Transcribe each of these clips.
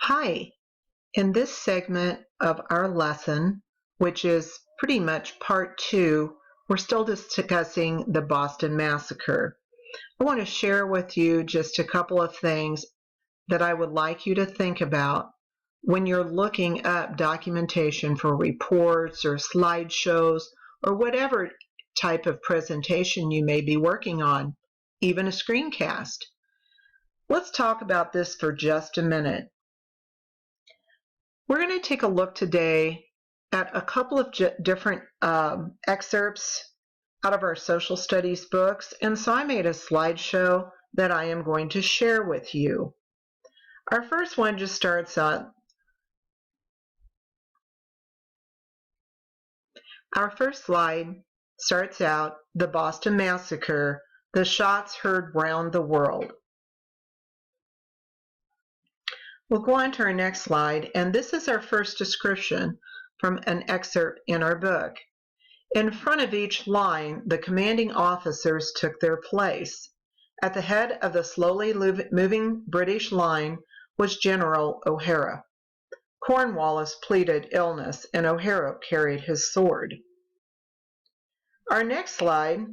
Hi, in this segment of our lesson, which is pretty much part two, we're still discussing the Boston Massacre. I want to share with you just a couple of things that I would like you to think about when you're looking up documentation for reports or slideshows or whatever type of presentation you may be working on, even a screencast. Let's talk about this for just a minute. We're going to take a look today at a couple of different excerpts out of our social studies books, and so I made a slideshow that I am going to share with you. Our first one just starts out. Our first slide starts out, the Boston Massacre, the shots heard round the world. We'll go on to our next slide, and this is our first description from an excerpt in our book. In front of each line, the commanding officers took their place. At the head of the slowly moving British line was General O'Hara. Cornwallis pleaded illness, and O'Hara carried his sword. Our next slide,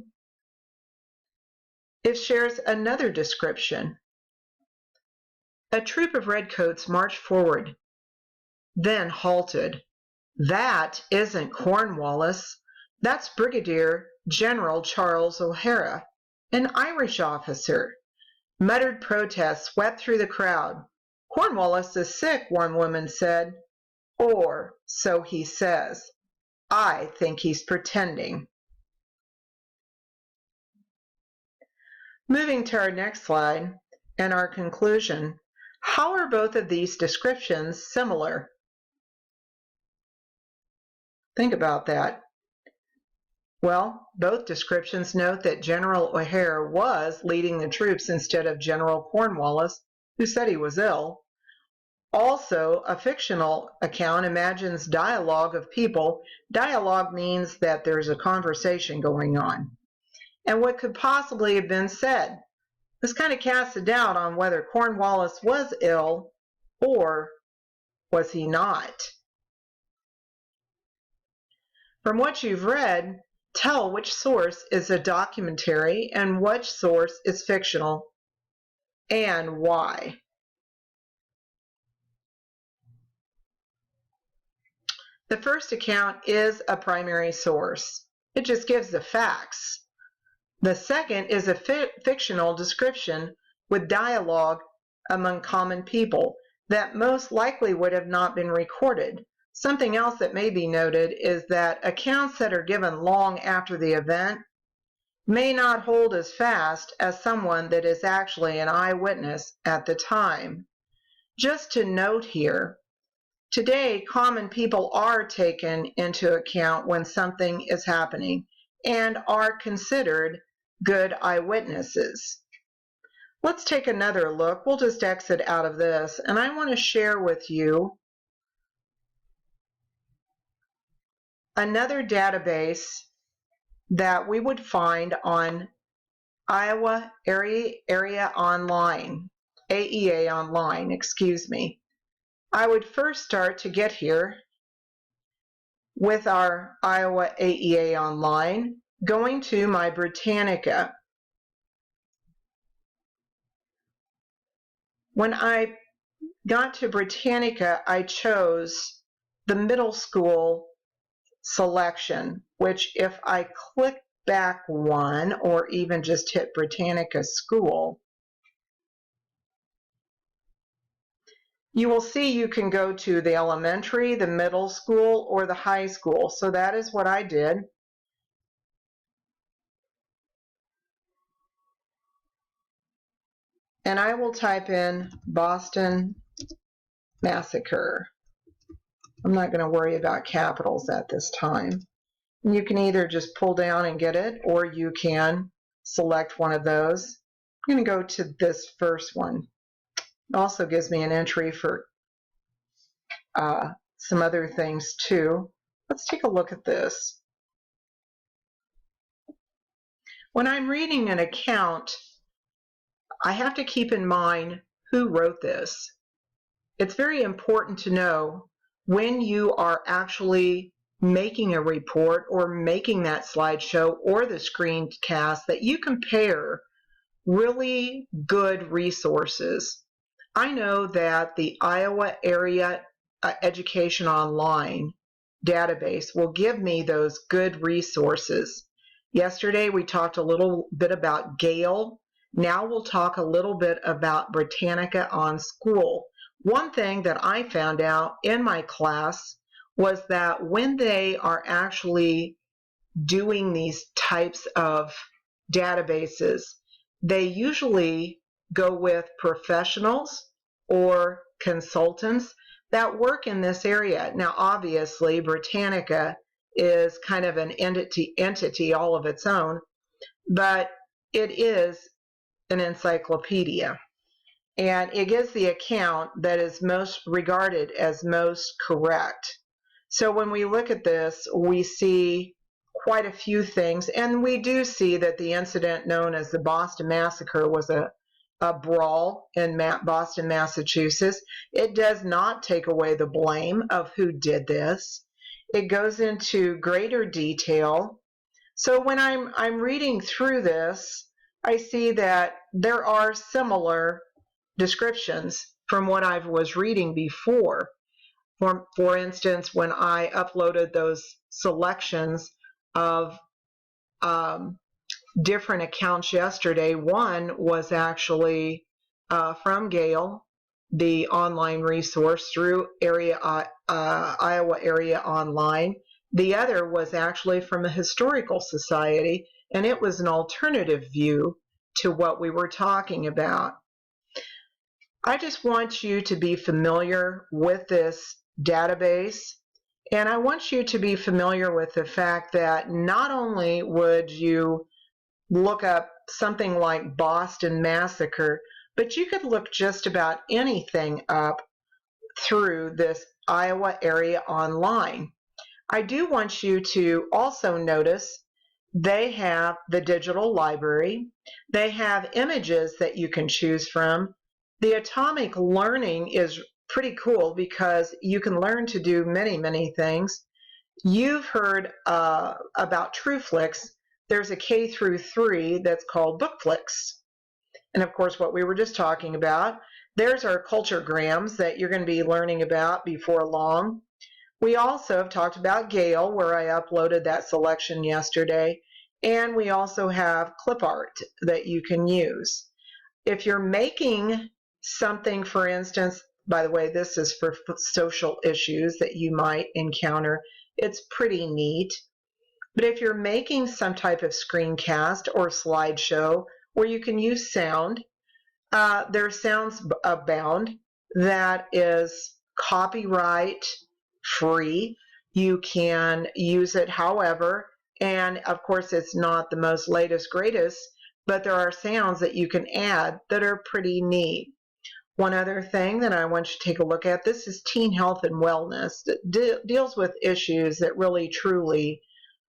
it shares another description. A troop of redcoats marched forward, then halted. That isn't Cornwallis. That's Brigadier General Charles O'Hara, an Irish officer. Muttered protests swept through the crowd. Cornwallis is sick, one woman said. Or so he says. I think he's pretending. Moving to our next slide and our conclusion. How are both of these descriptions similar? Think about that. Well, both descriptions note that General O'Hara was leading the troops instead of General Cornwallis, who said he was ill. Also, a fictional account imagines dialogue of people. Dialogue means that there's a conversation going on. And what could possibly have been said? This kind of casts a doubt on whether Cornwallis was ill or was he not. From what you've read, tell which source is a documentary and which source is fictional, and why. The first account is a primary source. It just gives the facts. The second is a fictional description with dialogue among common people that most likely would have not been recorded. Something else that may be noted is that accounts that are given long after the event may not hold as fast as someone that is actually an eyewitness at the time. Just to note here, today common people are taken into account when something is happening and are considered good eyewitnesses. Let's take another look. We'll just exit out of this, and I want to share with you another database that we would find on Iowa Area Online, AEA Online, excuse me. I would first start to get here with our Iowa AEA Online, going to my Britannica. When I got to Britannica, I chose the middle school selection, which if I click back one or even just hit Britannica School, you will see you can go to the elementary, the middle school, or the high school. So that is what I did. And I will type in Boston Massacre. I'm not going to worry about capitals at this time. You can either just pull down and get it, or you can select one of those. I'm going to go to this first one. It also gives me an entry for some other things too. Let's take a look at this. When I'm reading an account, I have to keep in mind who wrote this. it's very important to know when you are actually making a report or making that slideshow or the screencast that you compare really good resources. I know that the Iowa Area Education Online database will give me those good resources. Yesterday we talked a little bit about Gale. Now we'll talk a little bit about Britannica on School. One thing that I found out in my class was that when they are actually doing these types of databases, they usually go with professionals or consultants that work in this area. Now, obviously, Britannica is kind of an entity all of its own, but it is an encyclopedia. And it gives the account that is most regarded as most correct. So when we look at this, we see quite a few things, and we do see that the incident known as the Boston Massacre was a brawl in Boston, Massachusetts. It does not take away the blame of who did this. It goes into greater detail. So when I'm reading through this, I see that there are similar descriptions from what I was reading before. For instance, when I uploaded those selections of different accounts yesterday, one was actually from Gale, the online resource through Iowa Area Online. The other was actually from a historical society, and it was an alternative view to what we were talking about. I just want you to be familiar with this database, and I want you to be familiar with the fact that not only would you look up something like Boston Massacre, but you could look just about anything up through this Iowa Area Online. I do want you to also notice they have the digital library. They have images that you can choose from. The atomic learning is pretty cool because you can learn to do many things. You've heard about TrueFlix. There's a K through 3 that's called BookFlix. And of course, what we were just talking about, there's our Culturegrams that you're going to be learning about before long. We also have talked about Gale, where I uploaded that selection yesterday, and we also have ClipArt that you can use. If you're making something, for instance, by the way, this is for social issues that you might encounter, it's pretty neat. But if you're making some type of screencast or slideshow where you can use sound, there's Sounds Abound that is copyright free. You can use it however, and of course it's not the most latest greatest, but there are sounds that you can add that are pretty neat. One other thing that I want you to take a look at, this is Teen Health and Wellness that deals with issues that really truly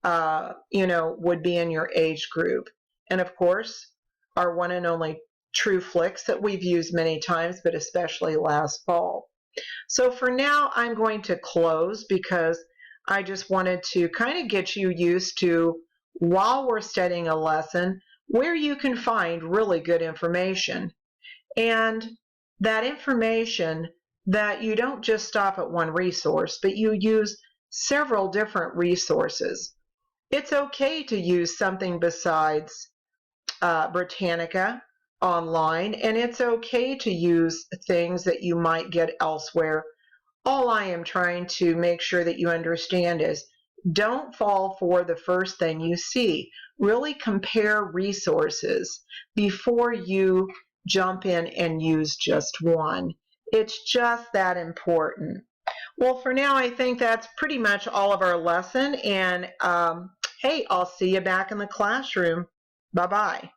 would be in your age group. And of course, our one and only TrueFlix that we've used many times, but especially last fall. So for now, I'm going to close because I just wanted to kind of get you used to, while we're studying a lesson, where you can find really good information. And that information that you don't just stop at one resource, but you use several different resources. It's okay to use something besides Britannica online, and it's okay to use things that you might get elsewhere. All I am trying to make sure that you understand is don't fall for the first thing you see. Really compare resources before you jump in and use just one. It's just that important. Well, for now, I think that's pretty much all of our lesson. And hey, I'll see you back in the classroom. Bye-bye.